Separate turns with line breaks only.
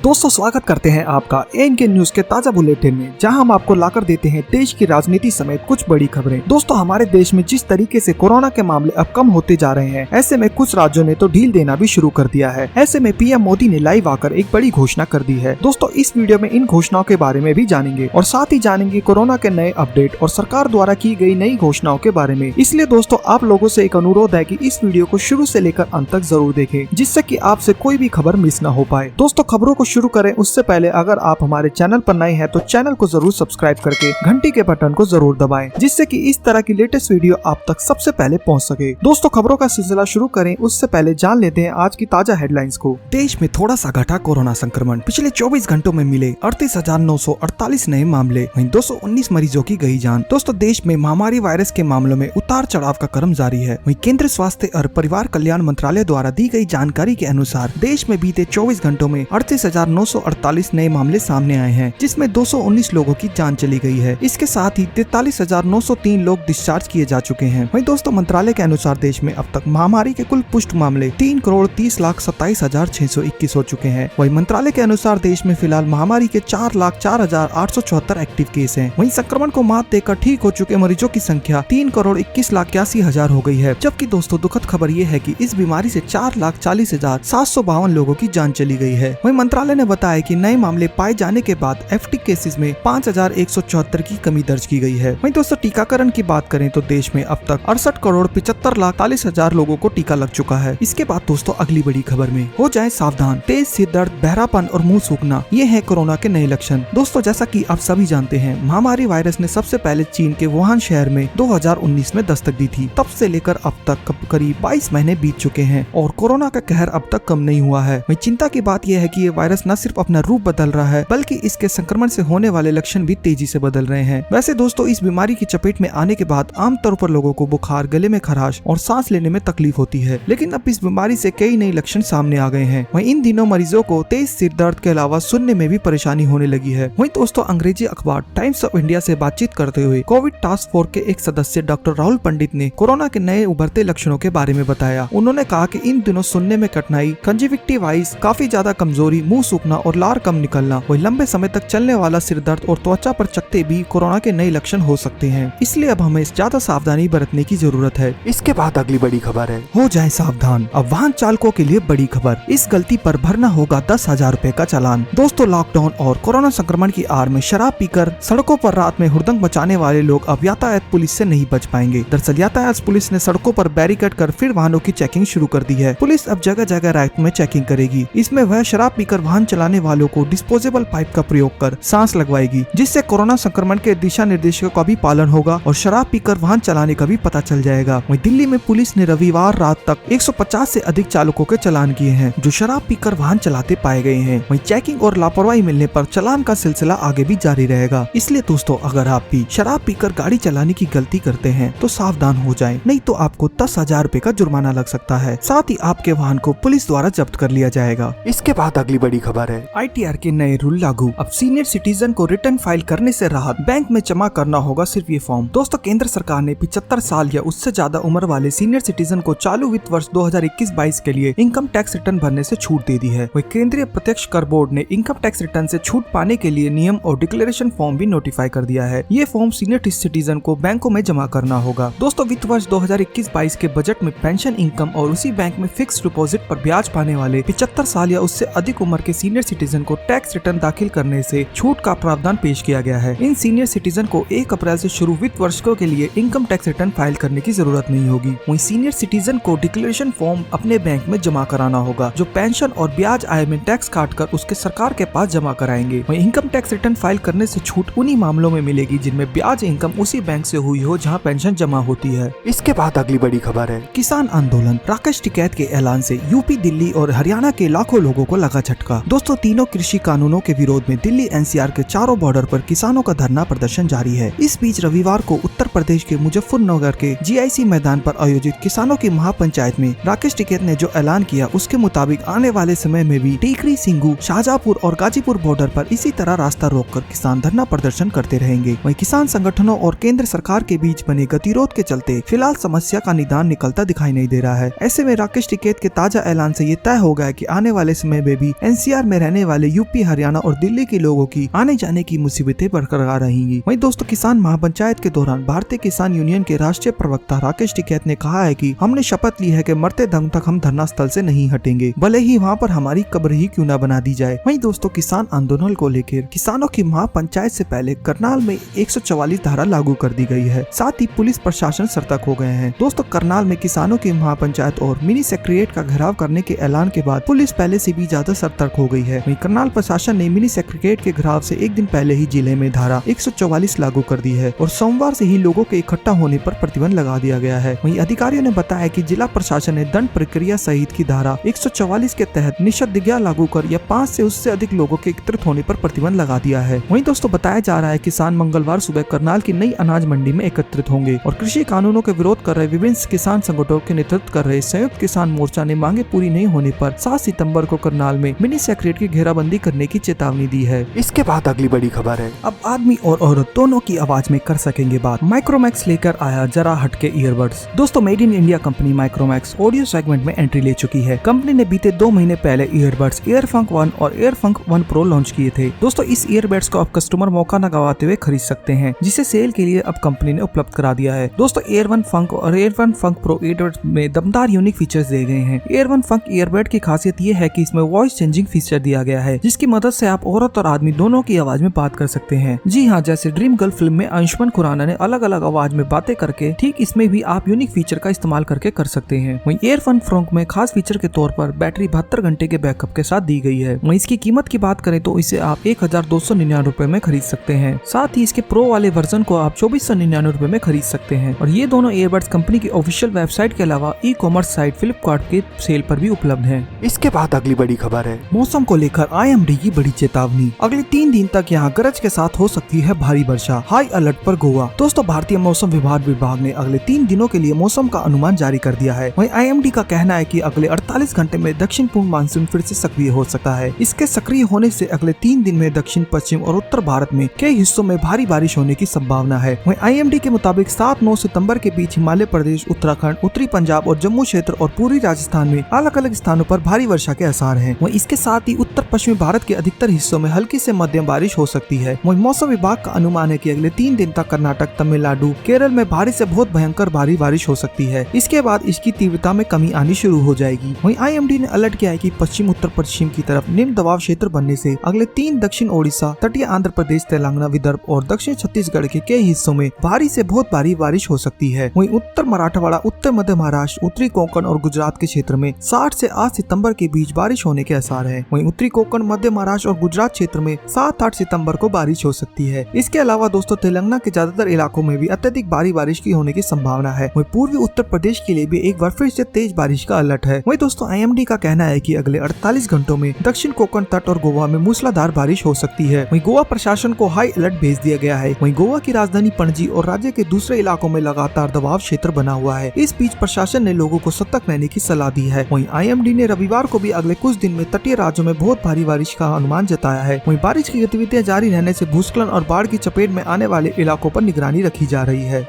दोस्तों स्वागत करते हैं आपका एएनके न्यूज के ताजा बुलेटिन में, जहां हम आपको लाकर देते हैं देश की राजनीति समेत कुछ बड़ी खबरें। दोस्तों हमारे देश में जिस तरीके से कोरोना के मामले अब कम होते जा रहे हैं, ऐसे में कुछ राज्यों ने तो ढील देना भी शुरू कर दिया है। ऐसे में पीएम मोदी ने लाइव आकर एक बड़ी घोषणा कर दी है। दोस्तों इस वीडियो में इन घोषणाओं के बारे में भी जानेंगे और साथ ही जानेंगे कोरोना के नए अपडेट और सरकार द्वारा की गई नई घोषणाओं के बारे में। इसलिए दोस्तों आप लोगों से एक अनुरोध है कि इस वीडियो को शुरू से लेकर अंत तक जरूर देखें, जिससे कि आपसे कोई भी खबर मिस न हो पाए। दोस्तों खबरों को शुरू करें उससे पहले अगर आप हमारे चैनल पर नए हैं तो चैनल को जरूर सब्सक्राइब करके घंटी के बटन को जरूर दबाएं, जिससे कि इस तरह की लेटेस्ट वीडियो आप तक सबसे पहले पहुंच सके। दोस्तों खबरों का सिलसिला शुरू करें उससे पहले जान लेते हैं आज की ताजा हेडलाइंस को। देश में थोड़ा सा घटा कोरोना संक्रमण। पिछले 24 घंटों में मिले 38,948 नए मामले, वहीं 219 मरीजों की गई जान। दोस्तों देश में महामारी वायरस के मामलों में उतार चढ़ाव का क्रम जारी है। वहीं केंद्रीय स्वास्थ्य और परिवार कल्याण मंत्रालय द्वारा दी गई जानकारी के अनुसार देश में बीते 24 घंटों में 38,948 नए मामले सामने आए हैं, जिसमें 219 लोगों की जान चली गई है। इसके साथ ही 43,903 लोग डिस्चार्ज किए जा चुके हैं। वहीं दोस्तों मंत्रालय के अनुसार देश में अब तक महामारी के कुल पुष्ट मामले 3,30,27,621 हो चुके हैं। वहीं मंत्रालय के अनुसार देश में फिलहाल महामारी के 4,04,874 एक्टिव केस हैं। वहीं संक्रमण को मात देकर ठीक हो चुके मरीजों की संख्या 3,21,81,000 हो गई है। जबकि दोस्तों दुखद खबर ये है कि इस बीमारी से 4,40,752 लोगों की जान चली गई है। वहीं मंत्रालय ने बताया कि नए मामले पाए जाने के बाद एक्टिव केसेस में 5,174 की कमी दर्ज की गई है। वहीं दोस्तों टीकाकरण की बात करें तो देश में अब तक 68,75,40,000 लोगों को टीका लग चुका है। इसके बाद दोस्तों अगली बड़ी खबर में हो जाए सावधान, तेज सिर दर्द, बहरापन और मुंह सूखना, ये है कोरोना के नए लक्षण। दोस्तों जैसा कि आप सभी जानते हैं, महामारी वायरस ने सबसे पहले चीन के वुहान शहर में 2019 में दस्तक दी थी। तब से लेकर अब तक करीब 22 महीने बीत चुके हैं और कोरोना का कहर अब तक कम नहीं हुआ है। वहीं चिंता की बात यह है कि ये वायरस न सिर्फ अपना रूप बदल रहा है, बल्कि इसके संक्रमण से होने वाले लक्षण भी तेजी से बदल रहे हैं। वैसे दोस्तों इस बीमारी की चपेट में आने के बाद आमतौर पर लोगों को बुखार, गले में खराश और सांस लेने में तकलीफ होती है, लेकिन अब इस बीमारी से कई नए लक्षण सामने आ गए हैं। वहीं इन दिनों मरीजों को तेज सिर दर्द के अलावा सुनने में भी परेशानी होने लगी है। वहीं दोस्तों अंग्रेजी अखबार टाइम्स ऑफ इंडिया से बातचीत करते हुए कोविड टास्क फोर्स के एक सदस्य डॉक्टर राहुल पंडित ने कोरोना के नए उभरते लक्षणों के बारे में बताया। उन्होंने कहा कि इन दिनों सुनने में कठिनाई, कंजक्टिवाइटिस, काफी ज्यादा कमजोरी, मुंह सूखना और लार कम निकलना, वही लंबे समय तक चलने वाला सिर दर्द और त्वचा पर चकत्ते भी कोरोना के नए लक्षण हो सकते हैं। इसलिए अब हमें ज्यादा सावधानी बरतने की जरूरत है। इसके बाद अगली बड़ी खबर है, हो जाए सावधान, अब वाहन चालकों के लिए बड़ी खबर। इस गलती पर भरना होगा 10,000 रुपए का चालान। दोस्तों लॉकडाउन और कोरोना संक्रमण की आड़ में शराब पीकर सड़कों पर रात में हुड़दंग मचाने वाले लोग अब यातायात पुलिस से नहीं बच पाएंगे। दरअसल यातायात पुलिस ने सड़कों पर बैरिकेड कर फिर वाहनों की चेकिंग शुरू कर दी है। पुलिस अब जगह जगह रैक में चेकिंग करेगी। इसमें वह शराब पीकर वाहन चलाने वालों को डिस्पोजेबल पाइप का प्रयोग कर सांस लगवाएगी, जिससे कोरोना संक्रमण के दिशा निर्देशों का भी पालन होगा और शराब पीकर वाहन चलाने का भी पता चल जाएगा। वहीं दिल्ली में पुलिस ने रविवार रात तक 150 से अधिक चालकों के चालान किए हैं जो शराब पीकर वाहन चलाते पाए गए हैं। वहीं चेकिंग और लापरवाही मिलने पर चालान का सिलसिला आगे भी जारी रहेगा। इसलिए दोस्तों अगर आप भी शराब पीकर गाड़ी चलाने की गलती करते हैं तो सावधान हो जाएं, नहीं तो आपको 10,000 रुपए का जुर्माना लग सकता है। साथ ही आपके वाहन को पुलिस द्वारा जब्त कर लिया जाएगा। इसके बाद अगली बड़ी खबर है, ITR के नए रूल लागू। अब सीनियर सिटीजन को रिटर्न फाइल करने से राहत, बैंक में जमा करना होगा सिर्फ ये फॉर्म। दोस्तों केंद्र सरकार ने 75 साल या उससे ज्यादा उम्र वाले सीनियर सिटीजन को चालू वित्त वर्ष 2021-22 के लिए इनकम टैक्स रिटर्न भरने से छूट दे दी है। वही केंद्रीय प्रत्यक्ष कर बोर्ड ने इनकम टैक्स रिटर्न से छूट पाने के लिए नियम और डिक्लेरेशन फॉर्म भी नोटिफाई कर दिया है। ये फॉर्म सीनियर सिटीजन को बैंकों में जमा करना होगा। दोस्तों वित्त वर्ष 2021-22 के बजट में पेंशन इनकम और उसी बैंक में फिक्स डिपॉजिट पर ब्याज पाने वाले 75 साल या उससे अधिक उम्र के सीनियर सिटीजन को टैक्स रिटर्न दाखिल करने से छूट का प्रावधान पेश किया गया है। इन सीनियर सिटीजन को 1 अप्रैल से शुरू वित्त वर्ष के लिए इनकम टैक्स रिटर्न फाइल करने की जरूरत नहीं होगी। वहीं सीनियर सिटीजन को डिक्लेरेशन फॉर्म अपने बैंक में जमा कराना होगा, जो पेंशन और ब्याज आय में टैक्स काटकर उसके सरकार के पास जमा कराएंगे। वहीं इनकम टैक्स रिटर्न फाइल करने से छूट उन्हीं मामलों में मिलेगी जिनमें ब्याज इनकम उसी बैंक से हुई हो जहां पेंशन जमा होती है। इसके बाद अगली बड़ी खबर है, किसान आंदोलन। राकेश टिकैत के ऐलान से यूपी, दिल्ली और हरियाणा के लाखों लोगों को लगा झटका। दोस्तों तीनों कृषि कानूनों के विरोध में दिल्ली NCR के चारों बॉर्डर पर किसानों का धरना प्रदर्शन जारी है। इस बीच रविवार को उत्तर प्रदेश के मुजफ्फरनगर के GIC मैदान पर आयोजित किसानों की महापंचायत में राकेश टिकैत ने जो ऐलान किया उसके मुताबिक आने वाले समय में भी टीकरी, सिंगू, शाहजहांपुर और गाजीपुर बॉर्डर पर इसी तरह रास्ता रोककर किसान धरना प्रदर्शन करते रहेंगे। वहीं किसान संगठनों और केंद्र सरकार के बीच बने गतिरोध के चलते फिलहाल समस्या का निदान निकलता दिखाई नहीं दे रहा है। ऐसे में राकेश टिकैत के ताजा ऐलान से ये तय हो गया कि आने वाले समय में भी NCR एनसीआर में रहने वाले यूपी, हरियाणा और दिल्ली के लोगों की आने जाने की मुसीबतें बरकरार रहेंगी। वहीं दोस्तों किसान महापंचायत के दौरान भारतीय किसान यूनियन के राष्ट्रीय प्रवक्ता राकेश टिकैत ने कहा है कि हमने शपथ ली है कि मरते दम तक हम धरना स्थल से नहीं हटेंगे, भले ही वहां पर हमारी कब्र ही क्यों न बना दी जाए। वहीं दोस्तों किसान आंदोलन को लेकर किसानों की महापंचायत से पहले करनाल में 144 धारा लागू कर दी गई है। साथ ही पुलिस प्रशासन सतर्क हो गए हैं। दोस्तों करनाल में किसानों की महापंचायत और मिनी सेक्रेटेरिएट का घेराव करने के ऐलान के बाद पुलिस पहले से भी ज्यादा सतर्क हो गई है। वहीं करनाल प्रशासन ने मिनी सेक्रेटेरिएट के घेराव से एक दिन पहले ही जिले में धारा 144 लागू कर दी है और सोमवार से ही लोगों के इकट्ठा होने पर प्रतिबंध लगा दिया गया है। वहीं अधिकारियों ने बताया कि जिला प्रशासन ने दंड प्रक्रिया सहित की धारा 144 के तहत निषेधाज्ञा लागू कर या 5 से उससे अधिक लोगों के एकत्रित होने पर प्रतिबंध लगा दिया है। वहीं दोस्तों बताया जा रहा है किसान मंगलवार सुबह करनाल की नई अनाज मंडी में एकत्रित होंगे और कृषि कानूनों के विरोध कर रहे विभिन्न किसान संगठनों के नेतृत्व कर रहे संयुक्त किसान मोर्चा ने मांगे पूरी नहीं होने पर 7 सितंबर को करनाल में मिनी सेक्रेटेरिएट की घेराबंदी करने की चेतावनी दी है।
इसके बाद अगली बड़ी खबर है,
अब आदमी और औरत दोनों की आवाज में कर सकेंगे बात। माइक्रोमैक्स लेकर आया जरा हटके ईयरबड्स। दोस्तों made in India company Micromax audio segment में एंट्री ले चुकी है। कंपनी ने बीते 2 महीने पहले ईयरबड्स एयरफंक 1 और एयरफंक 1 प्रो लॉन्च किए थे। दोस्तों इस ईयरबड्स को अब कस्टमर मौका न गवाते हुए खरीद सकते हैं, जिसे सेल के लिए अब कंपनी ने उपलब्ध करा दिया है। दोस्तों एयर 1 फंक और एयर 1 फंक प्रो ईयरबड्स में दमदार यूनिक फीचर्स दिए गए हैं। एयर 1 फंक ईयरबड की खासियत ये है कि इसमें वॉइस चेंजिंग फीचर दिया गया है, जिसकी मदद से आप औरत और आदमी दोनों की आवाज में बात कर सकते हैं। जी हाँ, जैसे ड्रीम गर्ल फिल्म में आयुष्मान खुराना ने अलग अलग आवाज में बातें करके, ठीक इसमें भी आप यूनिक फीचर का इस्तेमाल करके कर सकते हैं। वहीं एयर 1 फंक में खास फीचर के तौर पर बैटरी 72 घंटे के बैकअप के साथ दी गई है। वहीं इसकी कीमत की बात करें तो इसे आप 1299 रुपए में खरीद सकते हैं। साथ ही इसके प्रो वाले वर्जन को आप 2499 रुपए में खरीद सकते हैं। और ये दोनों ईयरबड्स कंपनी की ऑफिशियल वेबसाइट के अलावा ई कॉमर्स साइट फ्लिपकार्ट के सेल पर भी उपलब्ध है।
इसके बाद अगली बड़ी खबर है,
मौसम को लेकर IMD की बड़ी चेतावनी। अगले 3 दिन तक यहाँ गरज के साथ हो सकती है भारी वर्षा, हाई अलर्ट पर गोवा। दोस्तों भारतीय मौसम विभाग ने अगले 3 दिनों के लिए मौसम का अनुमान जारी कर दिया है। वहीं IMD का कहना है कि अगले 48 घंटे में दक्षिण पूर्व मानसून फिर से सक्रिय हो सकता है। इसके सक्रिय होने से अगले 3 दिन में दक्षिण पश्चिम और उत्तर भारत में कई हिस्सों में भारी बारिश होने की संभावना है। वहीं IMD के मुताबिक 7-9 सितंबर के बीच हिमालय प्रदेश, उत्तराखंड, उत्तरी पंजाब और जम्मू क्षेत्र और पूर्वी राजस्थान में अलग अलग स्थानों पर भारी वर्षा के आसार हैं। वहीं इसके साथ ही उत्तर पश्चिमी भारत के अधिकतर हिस्सों में हल्की से मध्यम बारिश हो सकती है। वहीं मौसम विभाग का अनुमान है कि अगले 3 दिन तक कर्नाटक, तमिलनाडु, केरल में भारी से बहुत भयंकर भारी बारिश हो सकती है। इसके बाद इसकी तीव्रता में कमी आनी शुरू हो जाएगी। वहीं IMD ने अलर्ट किया है कि पश्चिम उत्तर पश्चिम की तरफ निम्न दबाव क्षेत्र बनने से अगले 3 दक्षिण ओडिशा, तटीय आंध्र प्रदेश, तेलंगाना, विदर्भ और दक्षिण छत्तीसगढ़ के कई हिस्सों में भारी से बहुत भारी बारिश हो सकती है। वहीं उत्तर मराठवाड़ा, उत्तर मध्य महाराष्ट्र, उत्तरी कोंकण और गुजरात के क्षेत्र में 7 से 8 सितंबर के बीच बारिश होने के आसार है। वहीं उत्तरी कोंकण, मध्य महाराष्ट्र और गुजरात क्षेत्र में 7-8 सितंबर को बारिश हो सकती है। इसके अलावा दोस्तों तेलंगाना के ज्यादातर इलाकों में भी अत्यधिक भारी बारिश की होने की संभावना है। वहीं पूर्वी उत्तर प्रदेश के लिए भी एक बार फिर से तेज बारिश का अलर्ट है। वहीं दोस्तों IMD का कहना है कि अगले 48 घंटों में दक्षिण कोंकण तट और गोवा में मूसलाधार बारिश हो सकती है। वहीं गोवा प्रशासन को हाई अलर्ट भेज दिया गया है। वहीं गोवा की राजधानी पणजी और राज्य के दूसरे इलाकों में लगातार दबाव क्षेत्र बना हुआ है। इस बीच प्रशासन ने लोगों को सतर्क रहने की सलाह दी है। वहीं IMD ने रविवार को भी अगले कुछ दिन में तटीय राज्यों में बहुत भारी बारिश का अनुमान जताया है। वहीं बारिश की गतिविधियां जारी रहने से भूस्खलन और बाढ़ की चपेट में आने वाले इलाकों पर निगरानी रखी जा रही है।